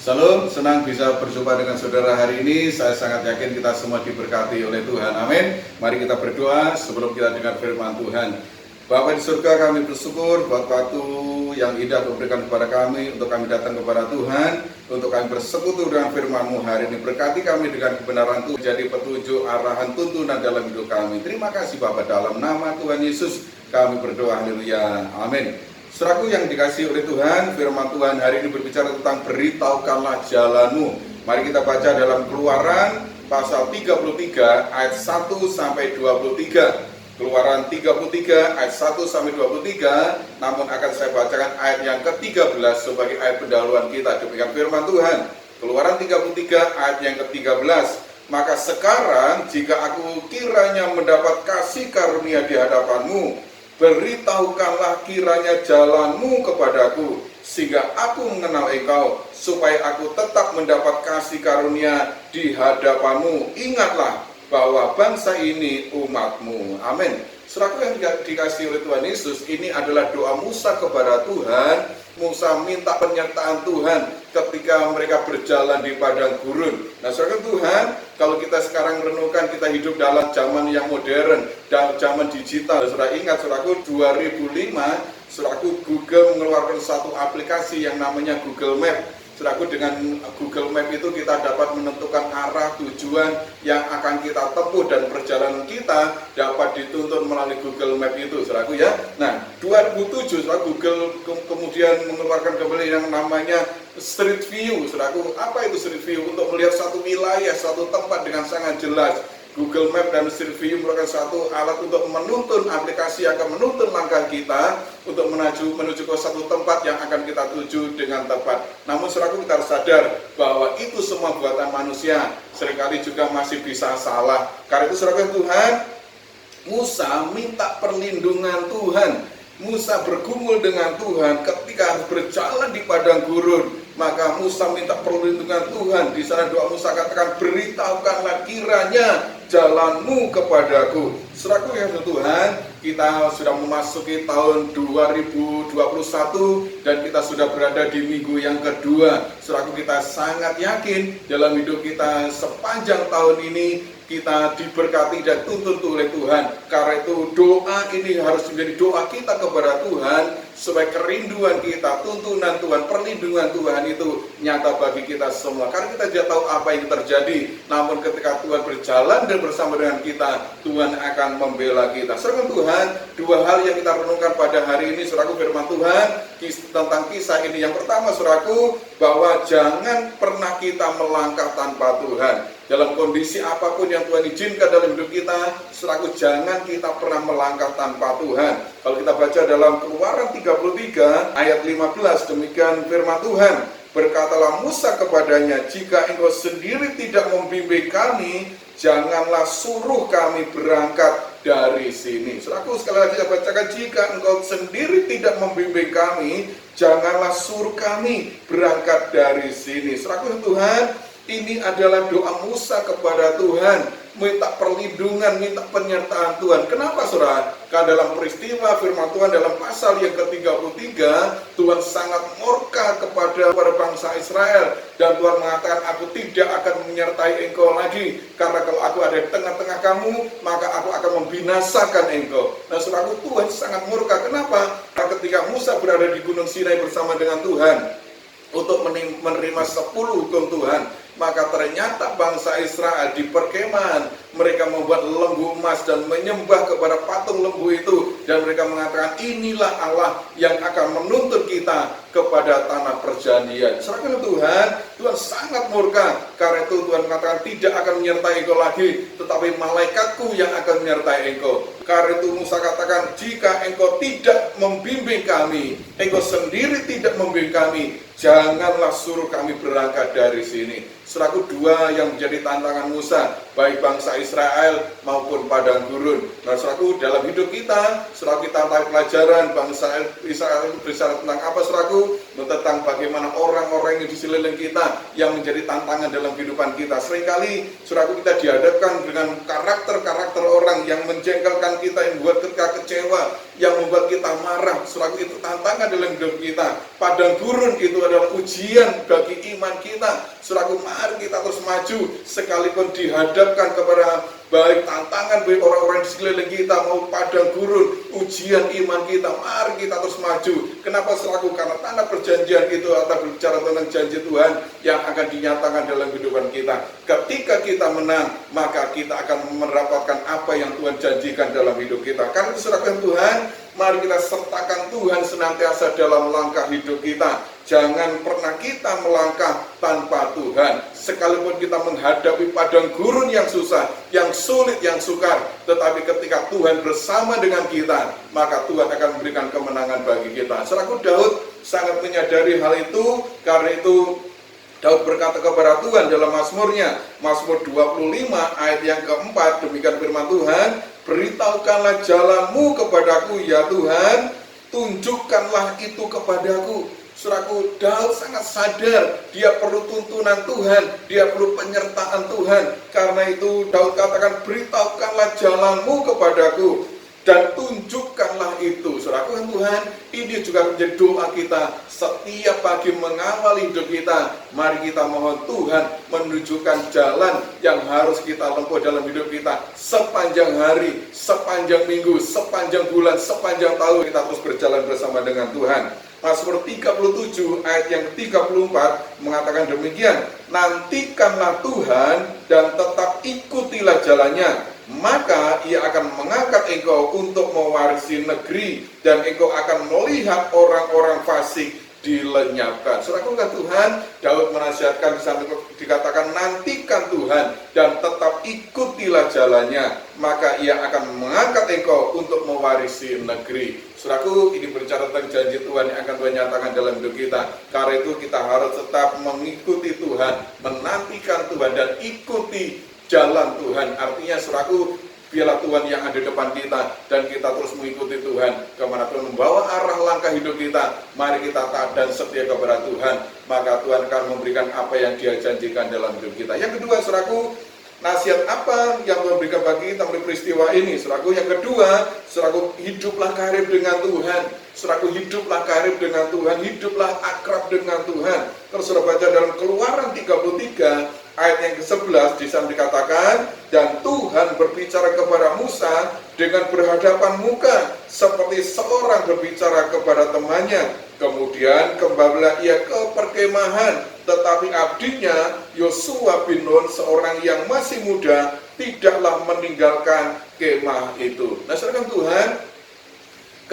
Salam, senang bisa berjumpa dengan saudara hari ini. Saya sangat yakin kita semua diberkati oleh Tuhan. Amin. Mari kita berdoa sebelum kita dengar firman Tuhan. Bapa di surga, kami bersyukur buat waktu yang indah Kau berikan kepada kami untuk kami datang kepada Tuhan, untuk kami bersekutu dengan firman-Mu hari ini. Berkati kami dengan kebenaran Tuhan, jadi petunjuk, arahan, tuntunan dalam hidup kami. Terima kasih Bapa, dalam nama Tuhan Yesus kami berdoa. Haleluya. Amin. Saudaraku yang dikasihi oleh Tuhan, firman Tuhan hari ini berbicara tentang beritahukanlah jalanmu. Mari kita baca dalam Keluaran pasal 33 ayat 1 sampai 23. Keluaran 33 ayat 1 sampai 23. Namun akan saya bacakan ayat yang ke-13 sebagai ayat pendahuluan kita. Demikian firman Tuhan. Keluaran 33 ayat yang ke-13. Maka sekarang jika aku kiranya mendapat kasih karunia di hadapanmu, beritahukanlah kiranya jalanmu kepadaku, sehingga aku mengenal engkau, supaya aku tetap mendapat kasih karunia di hadapanmu. Ingatlah bahwa bangsa ini umatmu. Amin. Saudaraku yang dikasihi oleh Tuhan Yesus, ini adalah doa Musa kepada Tuhan. Musa minta penyertaan Tuhan ketika mereka berjalan di padang gurun. Nah, saudara Tuhan, kalau kita sekarang renungkan, kita hidup dalam zaman yang modern, dalam zaman digital. Saudara ingat, saudaraku, 2005, saudaraku, Google mengeluarkan satu aplikasi yang namanya Google Map. Saudaraku, dengan Google Map itu kita dapat menentukan arah tujuan yang akan kita tempuh, dan perjalanan kita dapat dituntun melalui Google Map itu, saudaraku ya. Nah, 2007 saudaraku, Google kemudian mengeluarkan kembali yang namanya Street View, saudaraku. Apa itu Street View? Untuk melihat satu wilayah, satu tempat dengan sangat jelas. Google Map dan Street View merupakan satu alat untuk menuntun, aplikasi yang akan menuntun langkah kita untuk menuju ke satu tempat yang akan kita tuju dengan tepat. Namun saudaraku, kita harus sadar bahwa itu semua buatan manusia, seringkali juga masih bisa salah. Karena itu saudaraku Tuhan, Musa minta perlindungan Tuhan. Musa bergumul dengan Tuhan ketika harus berjalan di padang gurun. Maka Musa minta perlindungan Tuhan. Di sana doa Musa katakan, beritahukanlah kiranya jalanmu kepadaku. Saudaraku yang Tuhan, kita sudah memasuki tahun 2021 dan kita sudah berada di minggu yang kedua. Saudaraku, kita sangat yakin dalam hidup kita sepanjang tahun ini kita diberkati dan tuntun oleh Tuhan. Karena itu doa ini harus menjadi doa kita kepada Tuhan, supaya kerinduan kita, tuntunan Tuhan, perlindungan Tuhan itu nyata bagi kita semua. Karena kita tidak tahu apa yang terjadi, namun ketika Tuhan berjalan dan bersama dengan kita, Tuhan akan membela kita. Saudara Tuhan, dua hal yang kita renungkan pada hari ini, saudaraku, firman Tuhan tentang kisah ini. Yang pertama, saudaraku, bahwa jangan pernah kita melangkah tanpa Tuhan. Dalam kondisi apapun yang Tuhan izinkan dalam hidup kita, saudaraku, jangan kita pernah melangkah tanpa Tuhan. Kalau kita baca dalam Keluaran 33 ayat 15, demikian firman Tuhan. Berkatalah Musa kepadanya, jika engkau sendiri tidak membimbing kami, janganlah suruh kami berangkat dari sini. Saudaraku, sekali lagi saya bacakan, jika engkau sendiri tidak membimbing kami, janganlah suruh kami berangkat dari sini. Saudaraku Tuhan, ini adalah doa Musa kepada Tuhan, minta perlindungan, minta penyertaan Tuhan. Kenapa saudara? Karena dalam peristiwa firman Tuhan dalam pasal yang ke-33, Tuhan sangat murka kepada bangsa Israel. Dan Tuhan mengatakan, aku tidak akan menyertai engkau lagi, karena kalau aku ada di tengah-tengah kamu, maka aku akan membinasakan engkau. Nah saudaraku, Tuhan sangat murka. Kenapa? Karena ketika Musa berada di Gunung Sinai bersama dengan Tuhan untuk menerima 10 hukum Tuhan, maka ternyata bangsa Israel di perkemahan mereka membuat lembu emas dan menyembah kepada patung lembu itu, dan mereka mengatakan, inilah Allah yang akan menuntun kita kepada tanah perjanjian. Serahkan Tuhan, Tuhan sangat murka. Karena itu Tuhan mengatakan, tidak akan menyertai engkau lagi, tetapi malaikatku yang akan menyertai engkau. Karena itu Musa katakan, jika engkau tidak membimbing kami, engkau sendiri tidak membimbing kami, janganlah suruh kami berangkat dari sini. Saudaraku, dua yang menjadi tantangan Musa. baik bangsa Israel maupun padang gurun. Nah, saudaraku, dalam hidup kita, setelah kita tahu pelajaran bangsa Israel berbicara tentang apa, saudaraku, tentang bagaimana orang-orang yang di sekeliling kita yang menjadi tantangan dalam kehidupan kita. Seringkali, saudaraku, kita dihadapkan dengan karakter-karakter orang yang menjengkelkan kita, yang membuat kita kecewa, yang membuat kita marah. Saudaraku, itu tantangan dalam hidup kita. Padang gurun itu adalah ujian bagi iman kita. Saudaraku, mari kita terus maju, sekalipun dihadapkan kepada baik tantangan bagi orang-orang di sekeliling kita mau padang gurun, ujian iman kita, mari kita terus maju. Kenapa, saudaraku? Karena tanda perjanjian itu atau berbicara tentang janji Tuhan yang akan dinyatakan dalam kehidupan kita. Ketika kita menang, maka kita akan mendapatkan apa yang Tuhan janjikan dalam hidup kita. Karena itu, saudaraku Tuhan, mari kita sertakan Tuhan senantiasa dalam langkah hidup kita. Jangan pernah kita melangkah tanpa Tuhan. Sekalipun kita menghadapi padang gurun yang susah, yang sulit, yang sukar, tetapi ketika Tuhan bersama dengan kita, maka Tuhan akan memberikan kemenangan bagi kita. Saudaraku, Daud sangat menyadari hal itu. Karena itu Daud berkata kepada Tuhan dalam Mazmurnya, Mazmur 25 ayat yang keempat, demikian firman Tuhan, beritahukanlah jalanmu kepadaku ya Tuhan, tunjukkanlah itu kepadaku. Saudaraku, Daud sangat sadar dia perlu tuntunan Tuhan, dia perlu penyertaan Tuhan. Karena itu Daud katakan, beritahukanlah jalanmu kepadaku dan tunjukkanlah itu. Saudaraku Tuhan, ini juga menjadi doa kita setiap pagi mengawali hidup kita. Mari kita mohon Tuhan menunjukkan jalan yang harus kita tempuh dalam hidup kita sepanjang hari, sepanjang minggu, sepanjang bulan, sepanjang tahun. Kita terus berjalan bersama dengan Tuhan. Mazmur 37 ayat yang ke-34 mengatakan demikian, nantikanlah Tuhan dan tetap ikutilah jalannya, maka ia akan mengangkat engkau untuk mewarisi negeri, dan engkau akan melihat orang-orang fasik dilenyapkan. Saudara Tuhan, Daud menasihatkan di sana dikatakan nantikan Tuhan dan tetap ikutilah jalannya, maka ia akan mengangkat engkau untuk mewarisi negeri. Saudaraku, ini berbicara tentang janji Tuhan yang akan Tuhan nyatakan dalam hidup kita. Karena itu kita harus tetap mengikuti Tuhan, menantikan Tuhan dan ikuti jalan Tuhan. Artinya, saudaraku, biarlah Tuhan yang ada di depan kita dan kita terus mengikuti Tuhan kemana Tuhan membawa arah langkah hidup kita. Mari kita taat dan setia kepada Tuhan, maka Tuhan akan memberikan apa yang Dia janjikan dalam hidup kita. Yang kedua, saudaraku, nasihat apa yang Tuhan berikan bagi kita melalui peristiwa ini? Saudaraku, yang kedua, saudaraku, hiduplah karib dengan Tuhan. Saudaraku, hiduplah karib dengan Tuhan, hiduplah akrab dengan Tuhan. Terus saudara baca dalam Keluaran 33 ayat yang ke-11 di sana dikatakan, dan Tuhan berbicara kepada Musa dengan berhadapan muka seperti seorang berbicara kepada temannya. Kemudian kembalilah ia ke perkemahan, tetapi abdinya Yosua bin Nun, seorang yang masih muda, tidaklah meninggalkan kemah itu. Nah, saudara Tuhan,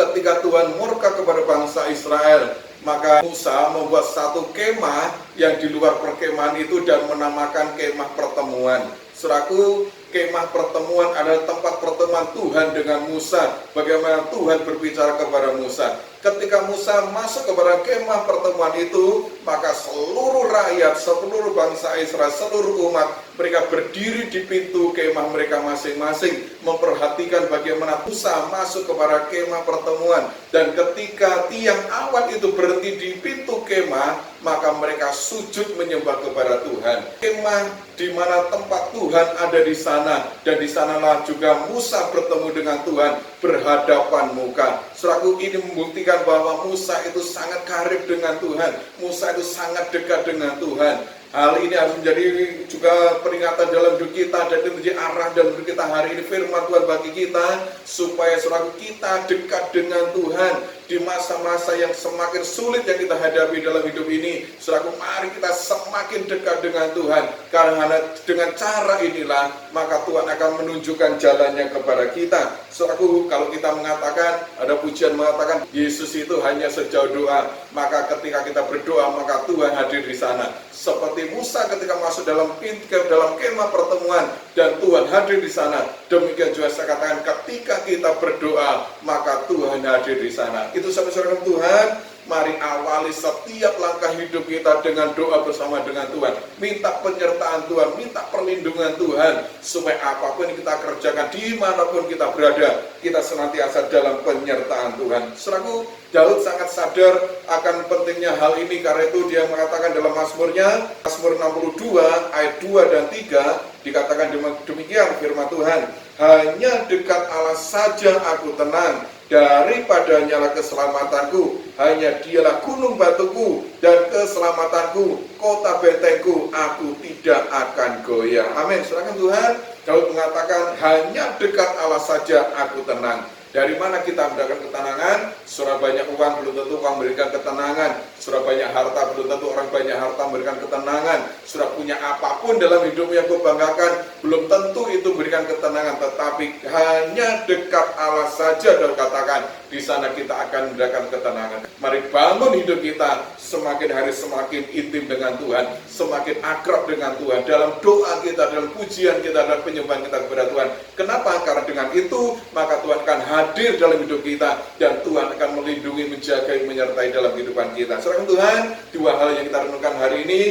ketika Tuhan murka kepada bangsa Israel, maka Musa membuat satu kemah yang di luar perkemahan itu dan menamakan kemah pertemuan. Saudaraku, kemah pertemuan adalah tempat pertemuan Tuhan dengan Musa. Bagaimana Tuhan berbicara kepada Musa. Ketika Musa masuk kepada kemah pertemuan itu, maka seluruh rakyat, seluruh bangsa Israel, seluruh umat, mereka berdiri di pintu kemah mereka masing-masing, memperhatikan bagaimana Musa masuk kepada kemah pertemuan. Dan ketika tiang awan itu berhenti di pintu kemah, maka mereka sujud menyembah kepada Tuhan. Kemah di mana tempat Tuhan ada di sana, dan di sanalah juga Musa bertemu dengan Tuhan, berhadapan muka. Saudaraku, ini membuktikan bahwa Musa itu sangat karib dengan Tuhan. Musa itu sangat dekat dengan Tuhan. Hal ini harus menjadi juga peringatan dalam hidup kita, dan itu menjadi arah dalam hidup kita hari ini, firman Tuhan bagi kita, supaya saudara kita dekat dengan Tuhan di masa-masa yang semakin sulit yang kita hadapi dalam hidup ini. Saudara, mari kita semakin dekat dengan Tuhan, karena dengan cara inilah maka Tuhan akan menunjukkan jalannya kepada kita. Saudaraku, kalau kita mengatakan, ada pujian mengatakan Yesus itu hanya sejauh doa, maka ketika kita berdoa maka Tuhan hadir di sana. Seperti Musa ketika masuk dalam kemah pertemuan dan Tuhan hadir di sana, demikian juga saya katakan ketika kita berdoa maka Tuhan hadir di sana. Itu saudara Tuhan, Mari awali setiap langkah hidup kita dengan doa bersama dengan Tuhan. Minta penyertaan Tuhan, minta perlindungan Tuhan, supaya apapun yang kita kerjakan, dimanapun kita berada, kita senantiasa dalam penyertaan Tuhan. Saudaraku, Daud sangat sadar akan pentingnya hal ini, karena itu dia mengatakan dalam Mazmurnya, Mazmur 62 ayat 2 dan 3, dikatakan demikian firman Tuhan, hanya dekat Allah saja aku tenang, daripadanya lah keselamatanku, hanya dialah gunung batuku dan keselamatanku, kota bentengku, aku tidak akan goyah. Amin. Silakan Tuhan. Daud mengatakan hanya dekat Allah saja aku tenang. Dari mana kita mendapatkan ketenangan? Surah banyak uang belum tentu uang memberikan ketenangan. Surah banyak harta belum tentu orang banyak harta memberikan ketenangan. Surah punya apapun dalam hidupmu yang kau banggakan, belum tentu itu memberikan ketenangan. Tetapi hanya dekat Allah saja, Daud katakan, di sana kita akan mendapatkan ketenangan. Mari bangun hidup kita semakin hari semakin intim dengan Tuhan, semakin akrab dengan Tuhan, dalam doa kita, dalam pujian kita, dalam penyembahan kita kepada Tuhan. Kenapa? Karena dengan itu maka Tuhan akan hadir dalam hidup kita, dan Tuhan akan melindungi, menjaga, menyertai dalam kehidupan kita. Serahkan Tuhan, dua hal yang kita renungkan hari ini.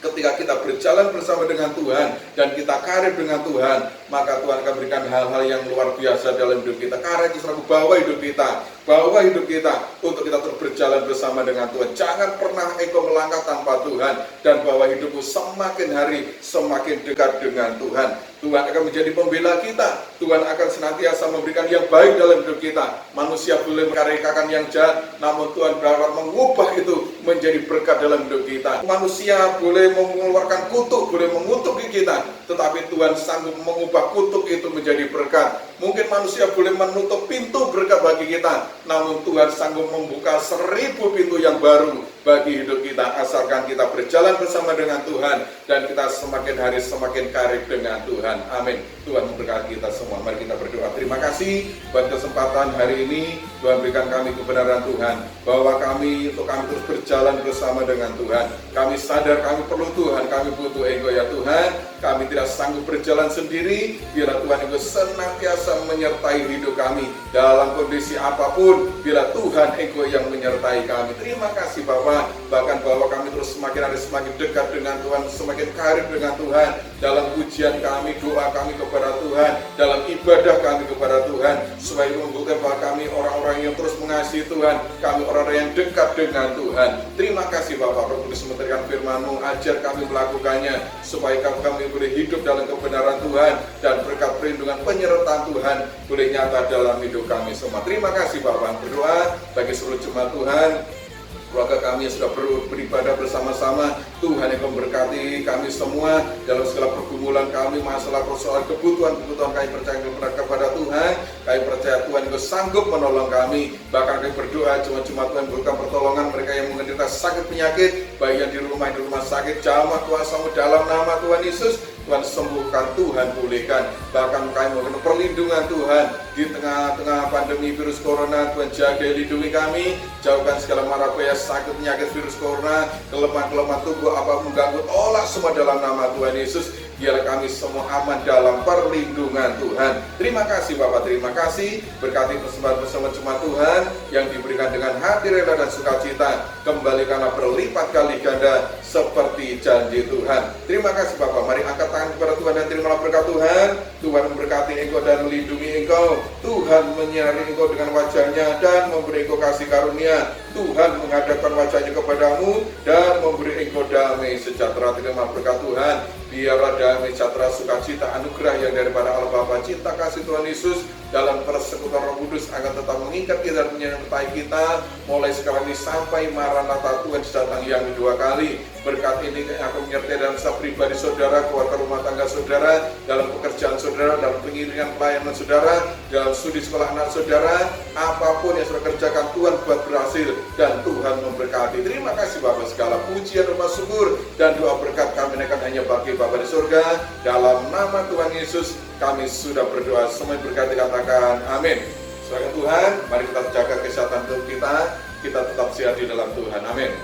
Ketika kita berjalan bersama dengan Tuhan dan kita karib dengan Tuhan, maka Tuhan akan berikan hal-hal yang luar biasa dalam hidup kita. Karena itu selalu bawa hidup kita untuk kita terus berjalan bersama dengan Tuhan. Jangan pernah engkau melangkah tanpa Tuhan, dan bawa hidupmu semakin hari semakin dekat dengan Tuhan. Tuhan akan menjadi pembela kita. Tuhan akan senantiasa memberikan yang baik dalam hidup kita. Manusia boleh menkarikakan yang jahat, namun Tuhan dapat mengubah itu menjadi berkat dalam hidup kita. Manusia boleh mengeluarkan kutuk, boleh mengutuki kita, tetapi Tuhan sanggup mengubah kutuk itu menjadi berkat. Mungkin manusia boleh menutup pintu berkat bagi kita, namun Tuhan sanggup membuka 1000 pintu yang baru bagi hidup kita, asalkan kita berjalan bersama dengan Tuhan dan kita semakin hari semakin karib dengan Tuhan. Amin. Tuhan memberkati kita semua. Mari kita berdoa. Terima kasih buat kesempatan hari ini. Tuhan berikan kami kebenaran Tuhan, bahwa kami terus berjalan bersama dengan Tuhan. Kami sadar kami perlu Tuhan, kami butuh Engkau ya Tuhan. Kami tidak sanggup berjalan sendiri. Biarlah Tuhan Engkau senantiasa menyertai hidup kami dalam kondisi apapun. Biarlah Tuhan Engkau yang menyertai kami. Terima kasih Bapa, bahkan bahwa kami terus semakin hari semakin dekat dengan Tuhan, semakin karib dengan Tuhan, dalam pujian kami, doa kami kepada Tuhan, dalam ibadah kami kepada Tuhan, supaya membuktikan bahwa kami orang-orang yang terus mengasihi Tuhan, kami orang-orang yang dekat dengan Tuhan. Terima kasih Bapak, Roh Kudus memberikan firman-Mu, ajar kami melakukannya, supaya kami boleh hidup dalam kebenaran Tuhan, dan berkat perlindungan penyertaan Tuhan boleh nyata dalam hidup kami semua. Terima kasih Bapak. Berdoa bagi seluruh jemaat Tuhan, keluarga kami yang sudah beribadah bersama-sama. Tuhan yang memberkati kami semua dalam segala pergumulan kami, masalah, persoalan, kebutuhan kami percaya kepada Tuhan. Kami percaya Tuhan itu sanggup menolong kami. Bahkan kami berdoa cuma Tuhan berikan pertolongan mereka yang menderita sakit penyakit, baik yang di rumah sakit. Jamah kuasa-Mu dalam nama Tuhan Yesus. Tuhan sembuhkan, Tuhan pulihkan. Bahkan kami mohon perlindungan Tuhan di tengah-tengah pandemi virus corona. Tuhan jaga, lindungi kami, jauhkan segala mara bahaya sakit penyakit virus corona, kelemahan tubuh apa mengganggu, olah semua dalam nama Tuhan Yesus. Biarlah kami semua aman dalam perlindungan Tuhan. Terima kasih Bapak, terima kasih. Berkati persembahan bersama jemaat Tuhan yang diberikan dengan hati rela dan sukacita. Kembalikanlah berlipat kali ganda seperti janji Tuhan. Terima kasih Bapak. Mari angkat tangan kepada Tuhan dan terimalah berkat Tuhan. Tuhan memberkati engkau dan melindungi engkau. Tuhan menyinari engkau dengan wajahnya dan memberi engkau kasih karunia. Tuhan menghadapkan wajahnya kepadamu dan memberi engkau damai sejahtera. Terima berkat Tuhan. Biarlah damai, sejahtera, sukacita, anugerah yang daripada Allah Bapa, cinta kasih Tuhan Yesus dalam persekutuan Roh Kudus akan tetap mengikat kita dan menyertai kita mulai sekarang ini sampai Maranatha Tuhan datang yang kedua kali. Berkat ini akan menyertai dalam setiap pribadi saudara, keluarga rumah tangga saudara, dalam pekerjaan saudara, dalam pengiringan pelayanan saudara, dalam studi sekolah anak saudara, apapun yang saudara kerjakan Tuhan buat berhasil dan Tuhan memberkati. Terima kasih Bapak, segala pujian, rumah syukur dan doa berkat kami naikkan hanya bagi Bapa di surga. Dalam nama Tuhan Yesus kami sudah berdoa, semua berkati katakan amin. Silakan Tuhan, mari kita jaga kesehatan tubuh kita tetap sehat di dalam Tuhan, amin.